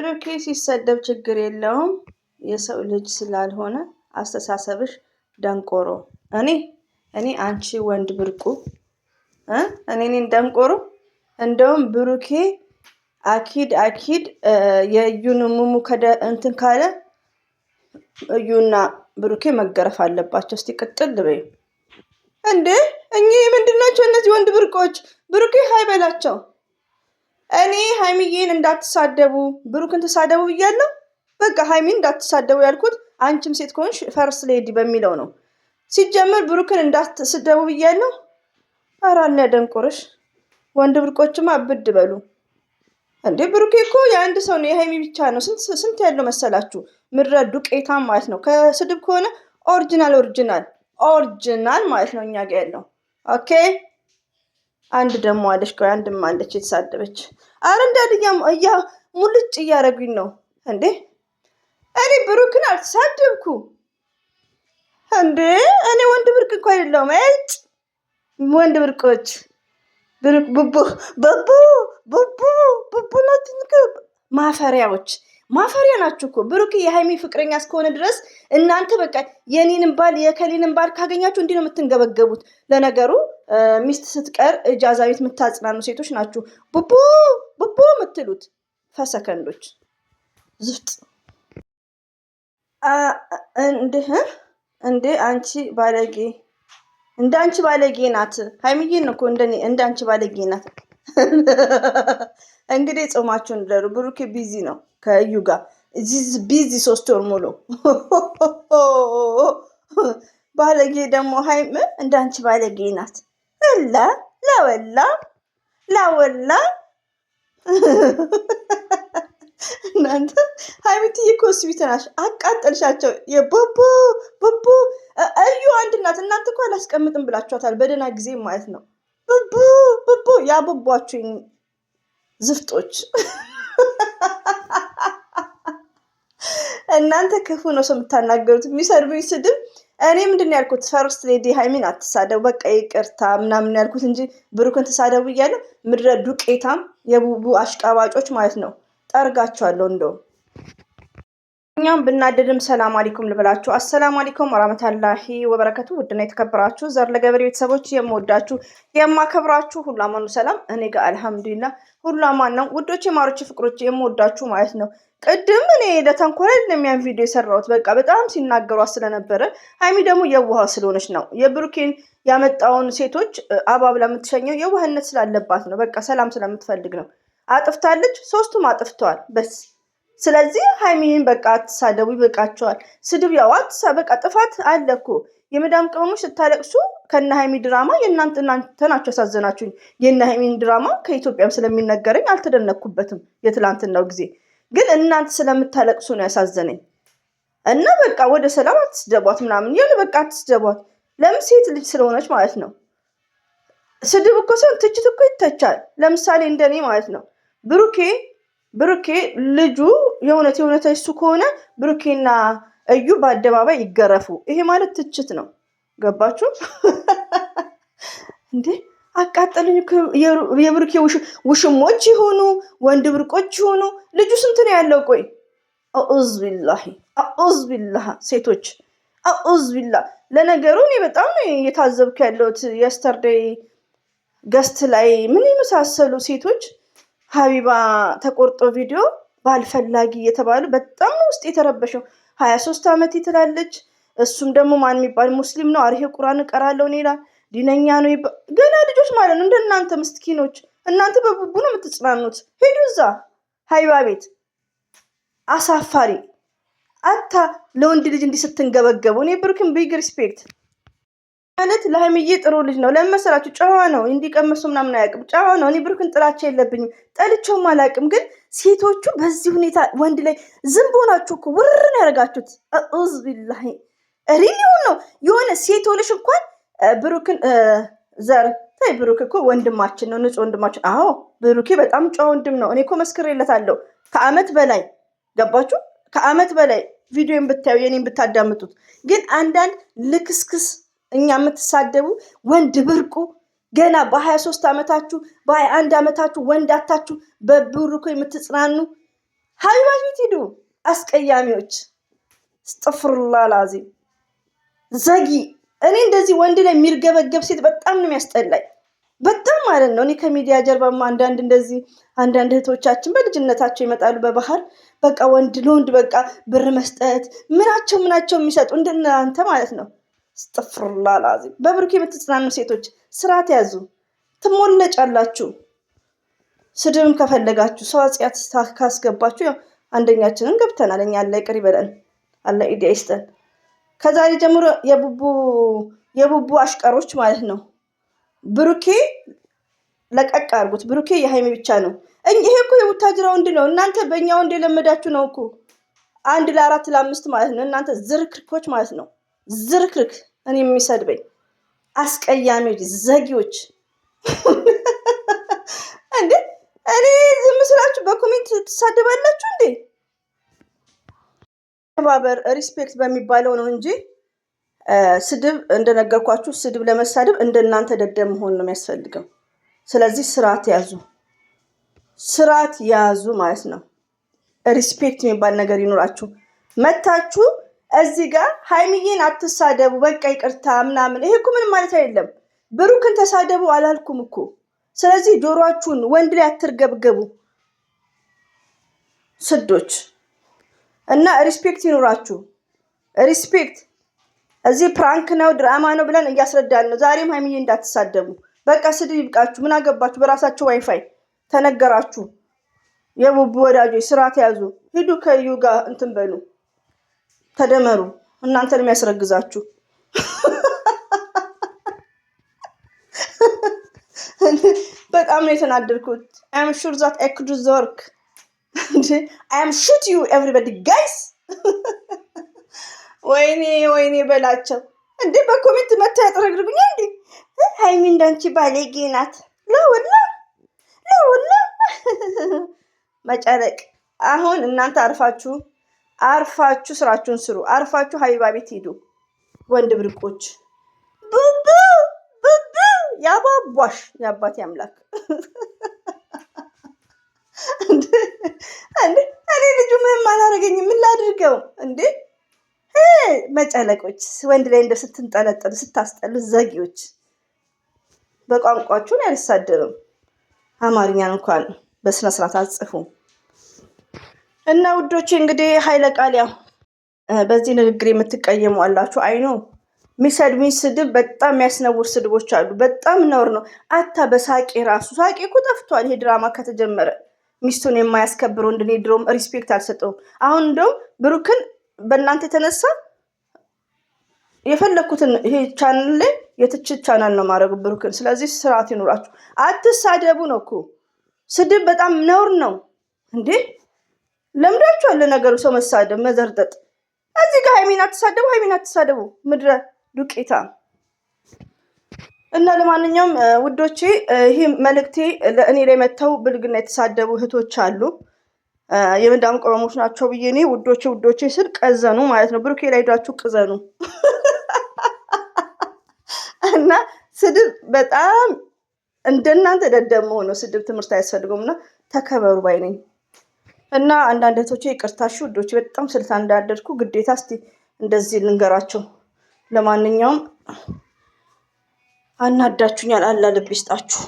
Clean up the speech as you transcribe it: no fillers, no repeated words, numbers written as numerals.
ብሩኬ ሲሰደብ ችግር የለውም የሰው ልጅ ስላልሆነ አስተሳሰብሽ ደንቆሮ። እኔ አንቺ ወንድ ብርቁ እኔን ደንቆሮ። እንደውም ብሩኬ አኪድ የእዩን ሙሙ እንትን ካለ እዩና ብሩኬ መገረፍ አለባቸው። እስቲ ቅጥል በይ እንዴ! እኚህ ምንድናቸው እነዚህ ወንድ ብርቆች? ብሩኬ ሀይ በላቸው። እኔ ሀይሚዬን እንዳትሳደቡ ብሩክን ተሳደቡ ብያለሁ። በቃ ሀይሚን እንዳትሳደቡ ያልኩት አንቺም ሴት ከሆንሽ ፈርስት ሌዲ በሚለው ነው። ሲጀምር ብሩክን እንዳትስደቡ ብያለሁ። ኧረ አለ ያደንቆርሽ። ወንድ ብርቆችማ አብድ በሉ እንዴ! ብሩኬ እኮ የአንድ ሰው ነው፣ የሀይሚ ብቻ ነው። ስንት ያለው መሰላችሁ? ምድረ ዱቄታም ማለት ነው። ከስድብ ከሆነ ኦሪጂናል ማለት ነው እኛ ጋር ያለው። ኦኬ አንድ ደግሞ አለች፣ ቆይ አንድም አለች የተሳደበች። አረ እንዳልኛም ሙልጭ እያደረጉኝ ነው እንዴ! እኔ ብሩክን አልተሳደብኩ እንዴ! እኔ ወንድ ብርቅ እኮ አይደለሁም። ወንድ ብርቆች ብሩክ ቡቡ ናችሁ። ማፈሪያ ናችሁ እኮ። ብሩክ የሀይሚ ፍቅረኛ እስከሆነ ድረስ እናንተ በቃ የኔንም ባል የከሌንም ባል ካገኛችሁ እንዲህ ነው የምትንገበገቡት። ለነገሩ ሚስት ስትቀር እጃዛ ቤት የምታጽናኑ ሴቶች ናችሁ ቡቡ የምትሉት ፈሰከንዶች ዝፍጥ። እንደ አንቺ ባለጌ ናት ሀይሚዬን እኮ እንደ አንቺ ባለጌ ናት። እንግዲህ ጾማችሁን ደሩ። ብሩክ ቢዚ ነው ከእዩ ጋር ቢዚ 3 ወር ሙሉ። ባለጌ ደግሞ ሀይም እንዳንቺ ባለጌ ናት። ላወላ እናንተ ሀይሚትዬ እኮ ሆስፒታል አቃጠልሻቸው። የቦቦ እዩ አንድ እናት። እናንተ እኮ አላስቀምጥም ብላችኋታል በደህና ጊዜ ማለት ነው። ቦቦ ያቦቧችሁኝ ዝፍጦች። እናንተ ክፉ ነው ሰው የምታናገሩት። የሚሰድቡኝ ስድብ እኔ ምንድን ነው ያልኩት? ፈርስት ሌዲ ሀይሚን አትሳደቡ በቃ ይቅርታ ምናምን ያልኩት እንጂ ብሩክን ተሳደቡ እያለ ምድረ ዱቄታም የቡቡ አሽቃባጮች ማለት ነው። ጠርጋቸዋለሁ። እንደውም እኛም ብናደድም ሰላም አለይኩም ልበላችሁ። አሰላሙ አለይኩም ወራህመቱላሂ ወበረከቱ። ውድና የተከበራችሁ ዘር ለገበሬ ቤተሰቦች የምወዳችሁ የማከብራችሁ ሁሉ አማኑ ሰላም፣ እኔ ጋር አልሐምዱሊላህ ሁሉ አማን ነው። ውዶች የማሮች ፍቅሮች የምወዳችሁ ማለት ነው። ቅድም እኔ ለተንኮል ለሚያን ቪዲዮ የሰራሁት በቃ በጣም ሲናገሯት ስለነበረ ሀይሚ ደግሞ የዋህ ስለሆነች ነው። የብሩኬን ያመጣውን ሴቶች አባብላ የምትሸኘው የዋህነት ስላለባት ነው። በቃ ሰላም ስለምትፈልግ ነው። አጥፍታለች፣ ሶስቱም አጥፍተዋል። በስ ስለዚህ ሀይሚን በቃ አትሳደቡ፣ ይበቃቸዋል። ስድብ ያው በቃ ጥፋት አለ እኮ። የመዳም ቅመሞች ስታለቅሱ ከነ ሀይሚ ድራማ እናንተ ናችሁ ያሳዘናችሁኝ። የነ ሀይሚን ድራማ ከኢትዮጵያም ስለሚነገረኝ አልተደነኩበትም። የትላንትናው ጊዜ ግን እናንተ ስለምታለቅሱ ነው ያሳዘነኝ። እና በቃ ወደ ሰላም አትስደቧት ምናምን ያለ በቃ አትስደቧት። ለምን? ሴት ልጅ ስለሆነች ማለት ነው። ስድብ እኮ ሲሆን ትችት እኮ ይተቻል። ለምሳሌ እንደኔ ማለት ነው ብሩኬ ልጁ የእውነት እሱ ከሆነ ብሩኬና እዩ በአደባባይ ይገረፉ። ይሄ ማለት ትችት ነው። ገባችሁ እንዴ? አቃጠሉኝ። የብሩኬ ውሽሞች ይሆኑ ወንድ ብርቆች ይሆኑ ልጁ ስንት ነው ያለው? ቆይ አዑዝ ቢላህ ሴቶች አዑዝ ቢላህ። ለነገሩ እኔ በጣም የታዘብኩ ያለሁት የስተርዴይ ገስት ላይ ምን የመሳሰሉ ሴቶች ሀቢባ ተቆርጦ ቪዲዮ ባልፈላጊ የተባሉ በጣም ነው ውስጥ የተረበሸው። 23 ዓመት ትላለች። እሱም ደግሞ ማን የሚባል ሙስሊም ነው። አርሄ ቁርአን እቀራለሁ ይላል። ዲነኛ ነው። ገና ልጆች ማለት ነው። እንደናንተ ምስኪኖች። እናንተ በቡቡ ነው የምትጽናኑት። ሄዱ እዛ ሀቢባ ቤት። አሳፋሪ አታ ለወንድ ልጅ እንዲህ ስትንገበገቡ። እኔ ብሩክን ቢግ ሪስፔክት ማለት ለሀይሚዬ ጥሩ ልጅ ነው። ለመሰላችሁ ጨዋ ነው። እንዲቀመሱ ምናምን አያውቅም። ጨዋ ነው። እኔ ብሩክን ጥላቻ የለብኝም። ጠልቼውም አላውቅም። ግን ሴቶቹ በዚህ ሁኔታ ወንድ ላይ ዝንብ ሆናችሁ እኮ ውርን ያደርጋችሁት። አዑዝ ቢላሂ ሪሊውን ነው የሆነ ሴት ሆነሽ እንኳን ብሩክን ዘር ታይ። ብሩክ እኮ ወንድማችን ነው፣ ንጹህ ወንድማችን። አዎ ብሩኬ በጣም ጨዋ ወንድም ነው። እኔ እኮ መስክሬለታለሁ ከአመት በላይ ገባችሁ? ከአመት በላይ ቪዲዮን ብታዩ የኔን ብታዳምጡት። ግን አንዳንድ ልክስክስ እኛ የምትሳደቡ ወንድ ብርቁ ገና በ23 ዓመታችሁ በ21 ዓመታችሁ ወንድ አታችሁ በብሩክ የምትጽናኑ ሀቢባ ቤት ሂዱ አስቀያሚዎች። አስተግፊሩላህ አልዓዚም ዘጊ። እኔ እንደዚህ ወንድ ላይ የሚርገበገብ ሴት በጣም ነው የሚያስጠላኝ፣ በጣም ማለት ነው። እኔ ከሚዲያ ጀርባማ አንዳንድ እህቶቻችን በልጅነታቸው ይመጣሉ በባህር በቃ ወንድ ለወንድ በቃ ብር መስጠት ምናቸው የሚሰጡ እንደናንተ ማለት ነው። አስተግፊሩላህ አልዓዚም። በብሩኬ የምትጽናኑ ሴቶች ስርዓት ያዙ፣ ትሞለጫላችሁ። ስድብም ከፈለጋችሁ ሰው አጽያት ካስገባችሁ ያው አንደኛችንን ገብተናል። እኛ አላህ ይቅር ይበለን፣ አላህ ኢዲያ ይስጠን። ከዛሬ ጀምሮ የቡቡ አሽቀሮች ማለት ነው ብሩኬ ለቀቅ አድርጉት። ብሩኬ የሃይሚ ብቻ ነው። ይሄ እኮ የቡታጅራ ወንድ ነው። እናንተ በእኛ ወንድ የለመዳችሁ ነው እኮ 1 ለ4 ለ5 ማለት ነው። እናንተ ዝርክርኮች ማለት ነው። ዝርክርክ እኔ የሚሰድበኝ አስቀያሚዎች፣ ዘጊዎች እንዴ! እኔ ዝም ስላችሁ በኮሜንት ትሳደባላችሁ እንዴ? ባበር ሪስፔክት በሚባለው ነው እንጂ ስድብ እንደነገርኳችሁ ስድብ ለመሳደብ እንደናንተ ደደብ መሆን ነው የሚያስፈልገው። ስለዚህ ስርዓት ያዙ ማለት ነው። ሪስፔክት የሚባል ነገር ይኖራችሁ። መታችሁ እዚህ ጋር ሃይሚዬን አትሳደቡ በቃ ይቅርታ ምናምን፣ ይሄ እኮ ምንም ማለት አይደለም። ብሩክን ተሳደቡ አላልኩም እኮ። ስለዚህ ጆሮአችሁን ወንድ ላይ አትርገብገቡ ስዶች እና ሪስፔክት ይኖራችሁ። ሪስፔክት እዚህ ፕራንክ ነው ድራማ ነው ብለን እያስረዳን ነው። ዛሬም ሃይሚዬ እንዳትሳደቡ በቃ ስድብ ይብቃችሁ። ምን አገባችሁ? በራሳችሁ ዋይፋይ ተነገራችሁ። የቡቡ ወዳጆች ስርዓት ያዙ። ሂዱ ከዩ ጋር እንትን በሉ ተደመሩ። እናንተን የሚያስረግዛችሁ በጣም ነው የተናደድኩት። አም ሹር ዛት አይ ኩድ ወርክ አም ሹት ዩ ኤቭሪባዲ ጋይስ። ወይኔ በላቸው እንዴ! በኮሜንት መታ ያጥረግርብኛ እንዴ! ሃይሚ እንዳንቺ ባለጌ ናት። ለውላ መጨረቅ። አሁን እናንተ አርፋችሁ ስራችሁን ስሩ። አርፋችሁ ሀቢባ ቤት ሂዱ። ወንድ ብርቆች ቡቡ ያባቧሽ የአባቴ አምላክ እኔ ልጁ ምንም አላደረገኝም። ምን ላድርገው እንዴ? መጨለቆች ወንድ ላይ እንደ ስትንጠለጠሉ ስታስጠሉ ዘጊዎች። በቋንቋችሁን አልሳደብም። አማርኛን እንኳን በስነ ስርዓት አጽፉ። እና ውዶቼ እንግዲህ ኃይለ ቃል ያው በዚህ ንግግር የምትቀየሙ አላችሁ። አይኖ የሚሰድቡኝ ስድብ በጣም የሚያስነውር ስድቦች አሉ። በጣም ነውር ነው። አታ በሳቄ ራሱ ሳቄ እኮ ጠፍቷል። ይሄ ድራማ ከተጀመረ ሚስቱን የማያስከብረው እንድኔ ድሮም ሪስፔክት አልሰጠውም። አሁን እንደውም ብሩክን በእናንተ የተነሳ የፈለኩትን ይሄ ቻናል ላይ የትችት ቻናል ነው ማድረጉ ብሩክን። ስለዚህ ስርዓት ይኖራችሁ፣ አትሳደቡ ነው እኮ። ስድብ በጣም ነውር ነው እንዴ! ለምዳችኋል ነገሩ። ሰው መሳደብ መዘርጠጥ። እዚህ ጋር ሃይሚን አትሳደቡ ምድረ ዱቄታ። እና ለማንኛውም ውዶቼ ይሄ መልእክቴ ለእኔ ላይ መተው ብልግና የተሳደቡ እህቶች አሉ። የመዳም ቆመሞች ናቸው ብዬ እኔ ውዶቼ ስል ቀዘኑ ማለት ነው። ብሩኬ ላይ ሄዳችሁ ቅዘኑ። እና ስድብ በጣም እንደናንተ ደደብ መሆነው ስድብ ትምህርት አያስፈልገውም። እና ተከበሩ ባይ ነኝ። እና አንዳንድ እህቶቼ ይቅርታችሁ ውዶቼ፣ በጣም ስልታ እንዳደርኩ ግዴታ እስቲ እንደዚህ ልንገራቸው። ለማንኛውም አናዳችሁኛል። አላህ ልብ ይስጣችሁ።